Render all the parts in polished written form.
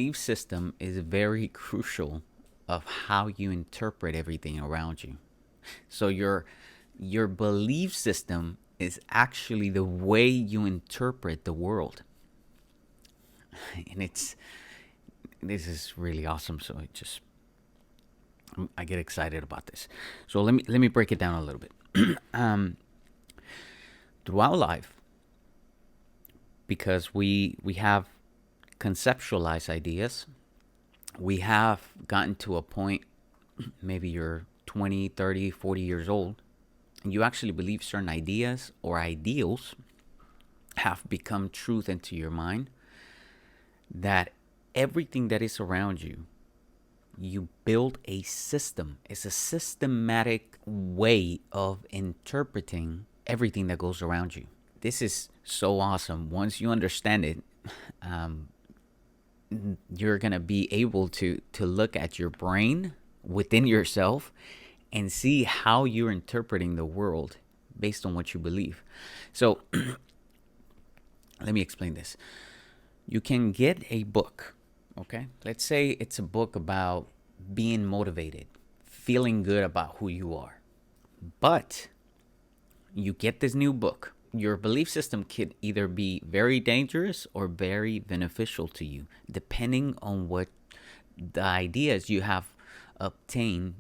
belief system is very crucial of how you interpret everything around you. So your belief system is actually the way you interpret the world. And this is really awesome. So I get excited about this. So let me break it down a little bit. Throughout life, because we have conceptualized ideas, we have gotten to a point, maybe you're 20, 30, 40 years old, and you actually believe certain ideas or ideals have become truth into your mind, that everything that is around you, you build a system. It's a systematic way of interpreting everything that goes around you. This is so awesome. Once you understand it, you're going to be able to look at your brain within yourself and see how you're interpreting the world based on what you believe. So let me explain this. You can get a book, okay? Let's say it's a book about being motivated, feeling good about who you are. But you get this new book. Your belief system could either be very dangerous or very beneficial to you, depending on what the ideas you have obtained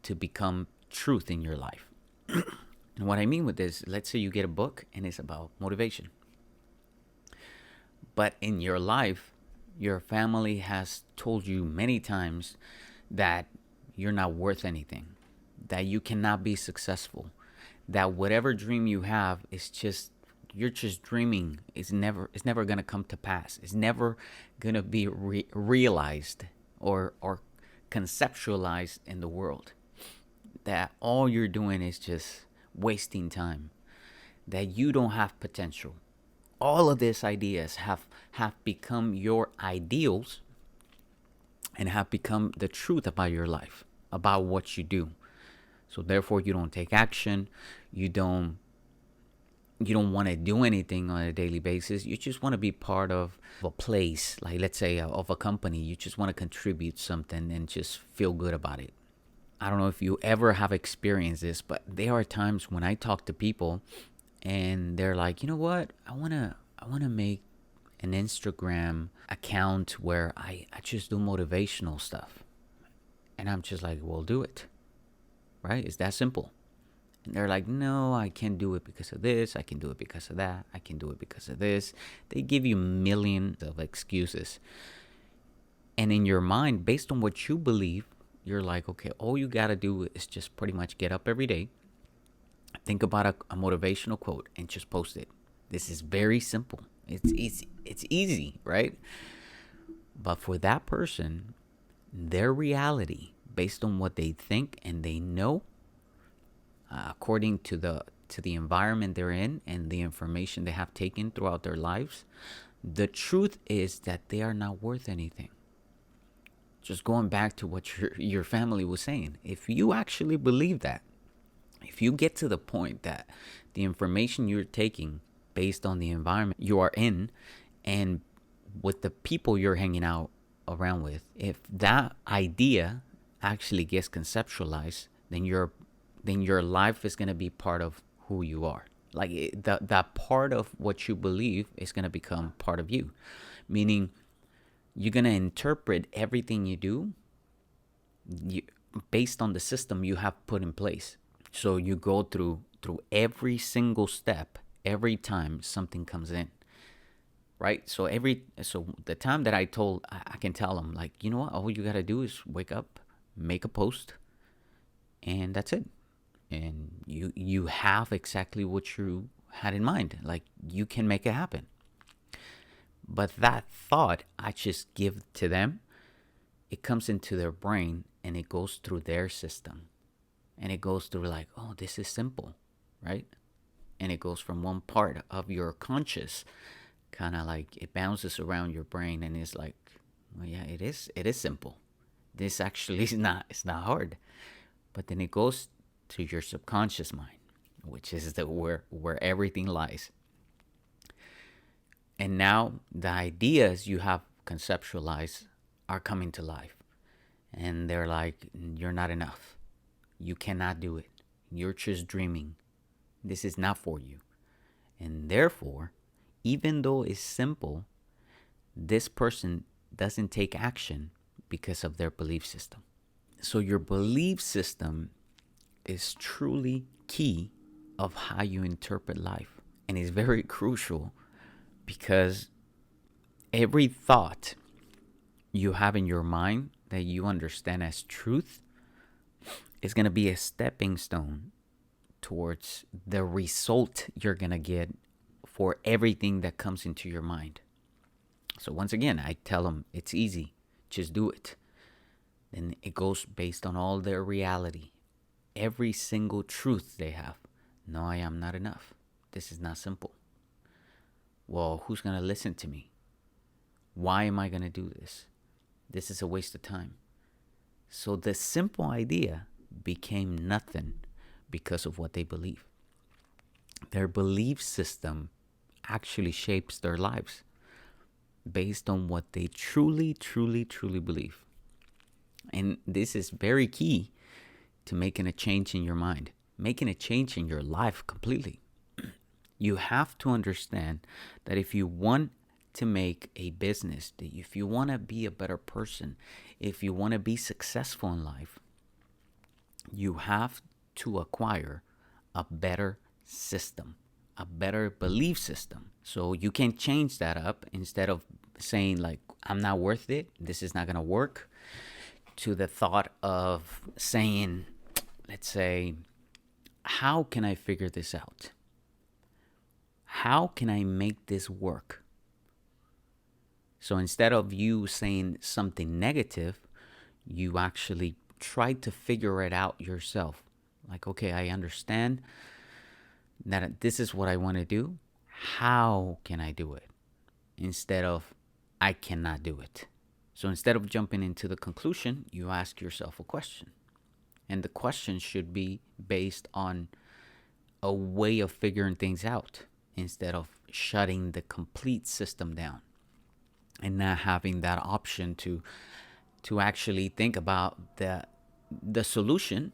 to become truth in your life. And what I mean with this, let's say you get a book and it's about motivation. But in your life, your family has told you many times that you're not worth anything, that you cannot be successful, that whatever dream you have is just, you're just dreaming. It's never going to come to pass. It's never going to be realized or conceptualized in the world. That all you're doing is just wasting time. That you don't have potential. All of these ideas have become your ideals and have become the truth about your life, about what you do. So therefore, you don't take action. You don't want to do anything on a daily basis. You just want to be part of a place, like let's say of a company. You just want to contribute something and just feel good about it. I don't know if you ever have experienced this, but there are times when I talk to people and they're like, you know what? I wanna make an Instagram account where I just do motivational stuff. And I'm just like, well, do it. Right? It's that simple. And they're like, no, I can't do it because of this. I can do it because of that. I can do it because of this. They give you millions of excuses. And in your mind, based on what you believe, you're like, okay, all you got to do is just pretty much get up every day, think about a motivational quote, and just post it. This is very simple. It's easy, right? But for that person, their reality, based on what they think and they know, according to the environment they're in and the information they have taken throughout their lives, the truth is that they are not worth anything. Just going back to what your family was saying, if you actually believe that, if you get to the point that the information you're taking based on the environment you are in and with the people you're hanging out around with, if that idea actually gets conceptualized, then your life is going to be part of who you are. Like that part of what you believe is going to become part of you, meaning you're going to interpret everything you do based on the system you have put in place. So you go through every single step every time something comes in. Right? So the time that I can tell them, like, you know what, all you got to do is wake up, make a post, and that's it. And you have exactly what you had in mind. Like, you can make it happen. But that thought I just give to them, it comes into their brain and it goes through their system. And it goes through like, oh, this is simple, right? And it goes from one part of your conscious, kind of like it bounces around your brain and it's like, well, yeah, it is simple. This actually is not, it's not hard. But then it goes to your subconscious mind, which is where everything lies. And now the ideas you have conceptualized are coming to life. And they're like, you're not enough. You cannot do it. You're just dreaming. This is not for you. And therefore, even though it's simple, this person doesn't take action because of their belief system. So your belief system is truly key of how you interpret life. And it's very crucial because every thought you have in your mind that you understand as truth is going to be a stepping stone towards the result you're going to get for everything that comes into your mind. So once again, I tell them it's easy. Just do it. Then it goes based on all their reality. Every single truth they have. No, I am not enough. This is not simple. Well, who's going to listen to me? Why am I going to do this? This is a waste of time. So the simple idea became nothing because of what they believe. Their belief system actually shapes their lives based on what they truly, truly, truly believe. And this is very key to making a change in your mind, making a change in your life completely. You have to understand that if you want to make a business, that if you want to be a better person, if you want to be successful in life, you have to acquire a better system, a better belief system. So you can change that up instead of saying like, I'm not worth it, this is not going to work, to the thought of saying, let's say, how can I figure this out? How can I make this work? So instead of you saying something negative, you actually try to figure it out yourself. Like, okay, I understand that this is what I want to do. How can I do it? Instead of, I cannot do it. So instead of jumping into the conclusion, you ask yourself a question. And the question should be based on a way of figuring things out instead of shutting the complete system down and not having that option to actually think about the solution,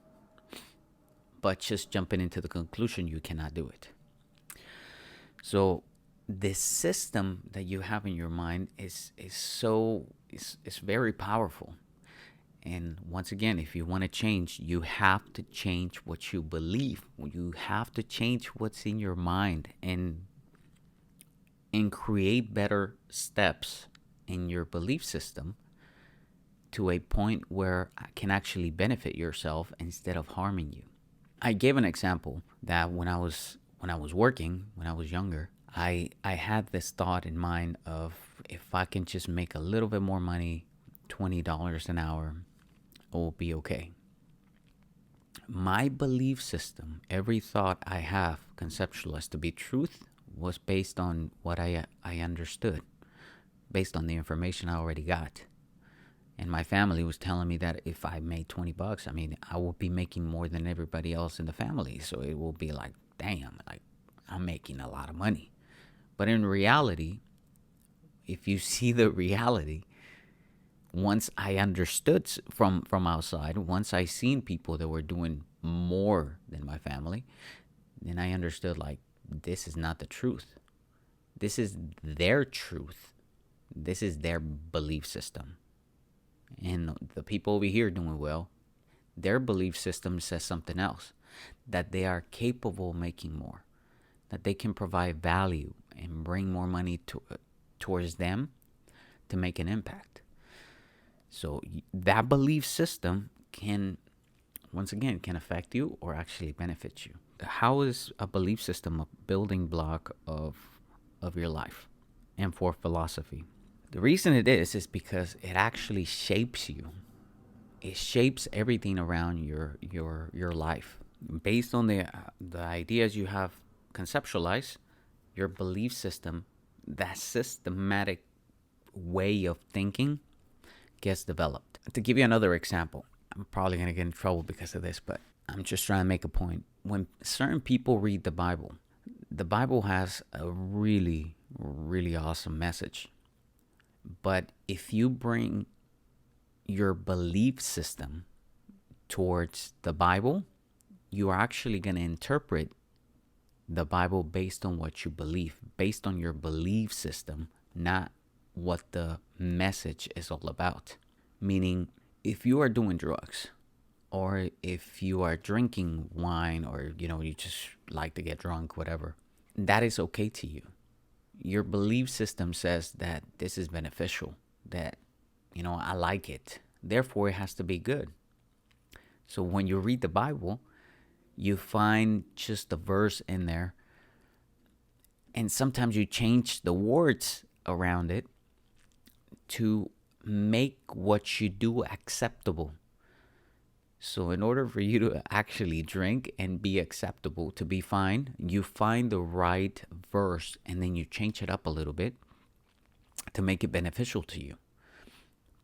but just jumping into the conclusion you cannot do it. So this system that you have in your mind is very powerful. And once again, if you want to change, you have to change what you believe. You have to change what's in your mind and create better steps in your belief system to a point where it can actually benefit yourself instead of harming you. I gave an example that when I was working, when I was younger, I had this thought in mind of if I can just make a little bit more money, $20 an hour, it will be okay. My belief system, every thought I have conceptualized to be truth, was based on what I understood, based on the information I already got. And my family was telling me that if I made $20, I mean, I would be making more than everybody else in the family. So it will be like, damn, like I'm making a lot of money. But in reality, if you see the reality, once I understood from outside, once I seen people that were doing more than my family, then I understood like, this is not the truth. This is their truth. This is their belief system. And the people over here doing well, their belief system says something else, that they are capable of making more, that they can provide value and bring more money towards them to make an impact. So that belief system can, once again, can affect you or actually benefit you. How is a belief system a building block of your life and for philosophy? The reason it is because it actually shapes you. It shapes everything around your life. Based on the ideas you have conceptualized, your belief system, that systematic way of thinking gets developed. To give you another example, I'm probably going to get in trouble because of this, but I'm just trying to make a point. When certain people read the Bible has a really, really awesome message. But if you bring your belief system towards the Bible, you are actually going to interpret the Bible based on what you believe, based on your belief system, not what the message is all about. Meaning, if you are doing drugs, or if you are drinking wine, or you just like to get drunk, whatever, that is okay to you. Your belief system says that this is beneficial, that I like it, therefore it has to be good. So when you read the Bible, you find just a verse in there, and sometimes you change the words around it to make what you do acceptable. So in order for you to actually drink and be acceptable, to be fine, you find the right verse and then you change it up a little bit to make it beneficial to you.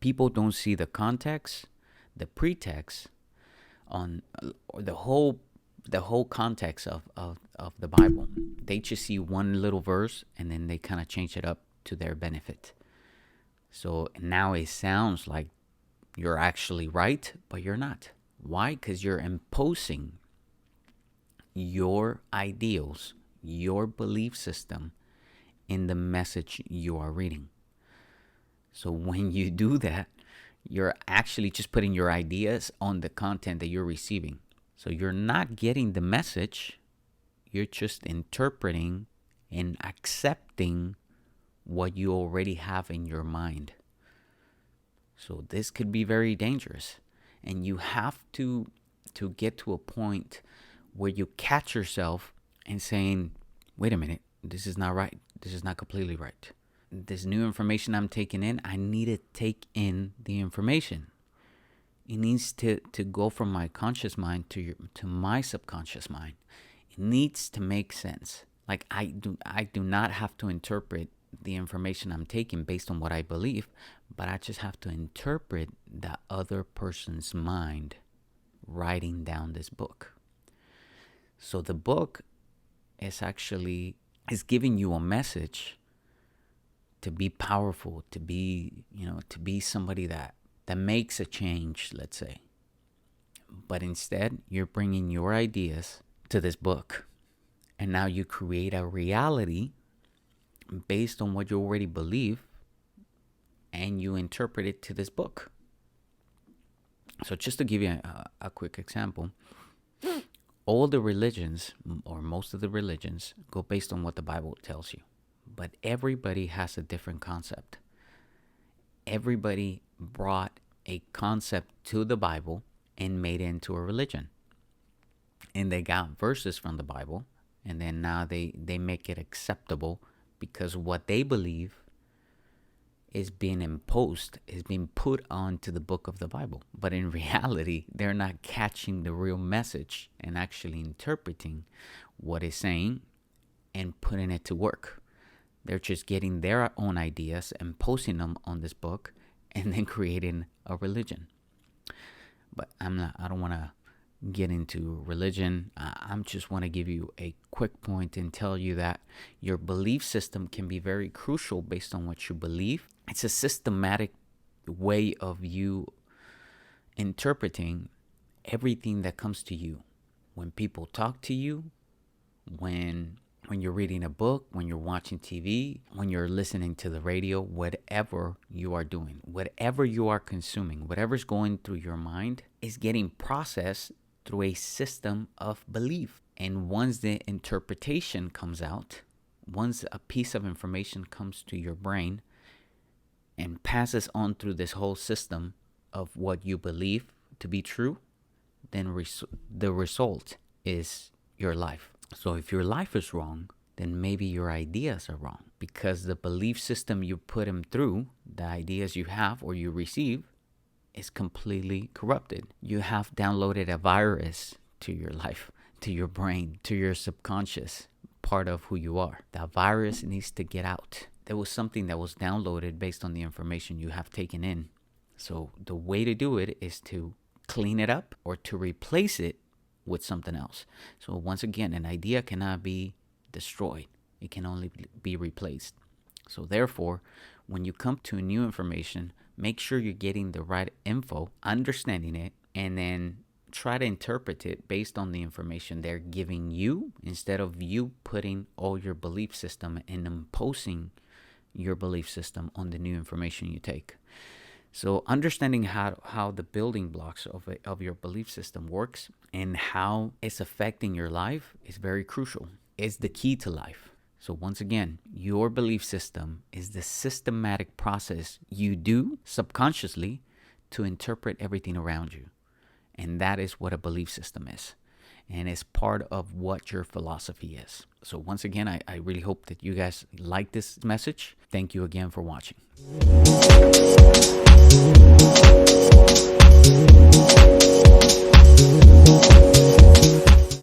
People don't see the context, the pretext, on or the whole context of the Bible. They just see one little verse and then they kind of change it up to their benefit. So now it sounds like you're actually right, but you're not. Why? Because you're imposing your ideals, your belief system in the message you are reading. So when you do that, you're actually just putting your ideas on the content that you're receiving. So you're not getting the message, you're just interpreting and accepting what you already have in your mind. So this could be very dangerous. And you have to get to a point where you catch yourself and saying, wait a minute, this is not right. This is not completely right. This new information I'm taking in, I need to take in the information. It needs to go from my conscious mind to my subconscious mind. It needs to make sense. Like I do not have to interpret the information I'm taking based on what I believe, but I just have to interpret the other person's mind writing down this book. So the book is giving you a message to be powerful, to be somebody that makes a change, let's say. But instead, you're bringing your ideas to this book. And now you create a reality based on what you already believe, and you interpret it to this book. So just to give you a quick example, all the religions, or most of the religions, go based on what the Bible tells you. But everybody has a different concept. Everybody brought a concept to the Bible and made it into a religion. And they got verses from the Bible, and then now they make it acceptable because what they believe is being imposed, is being put onto the book of the Bible. But in reality, they're not catching the real message and actually interpreting what it's saying and putting it to work. They're just getting their own ideas and posting them on this book and then creating a religion. But I don't want to get into religion. I just want to give you a quick point and tell you that your belief system can be very crucial based on what you believe. It's a systematic way of you interpreting everything that comes to you. When people talk to you, when you're reading a book, when you're watching TV, when you're listening to the radio, whatever you are doing, whatever you are consuming, whatever's going through your mind is getting processed through a system of belief. And once the interpretation comes out, once a piece of information comes to your brain and passes on through this whole system of what you believe to be true, then the result is your life. So if your life is wrong, then maybe your ideas are wrong, because the belief system you put them through, the ideas you have or you receive, is completely corrupted. You have downloaded a virus to your life, to your brain, to your subconscious part of who you are. That virus needs to get out. There was something that was downloaded based on the information you have taken in. So the way to do it is to clean it up or to replace it with something else. So once again, an idea cannot be destroyed. It can only be replaced. So therefore, when you come to new information, Make sure you're getting the right info, understanding it, and then try to interpret it based on the information they're giving you, instead of you putting all your belief system and imposing your belief system on the new information you take. So understanding how the building blocks of your belief system works and how it's affecting your life is very crucial. It's the key to life. So once again, your belief system is the systematic process you do subconsciously to interpret everything around you. And that is what a belief system is. And it's part of what your philosophy is. So once again, I really hope that you guys like this message. Thank you again for watching.